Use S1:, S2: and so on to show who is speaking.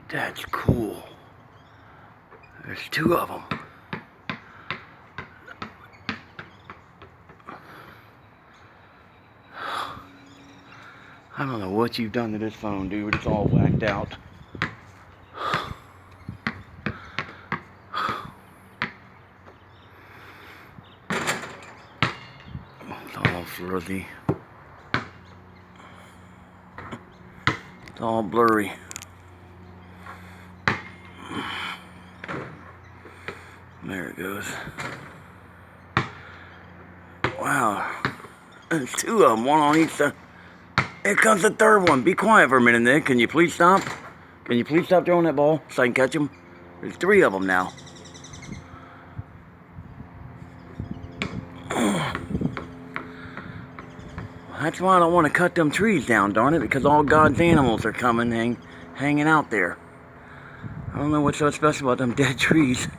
S1: That's cool. There's two of them. I don't know what you've done to this phone, dude. It's all whacked out. It's all fuzzy. It's all blurry. There it goes. Wow. There's two of them, one on each side. Here comes the third one. Be quiet for a minute, Nick. Can you please stop? Can you please stop throwing that ball so I can catch him? There's three of them now. That's why I don't want to cut them trees down, darn it, because all God's animals are coming hanging out there. I don't know what's so special about them dead trees.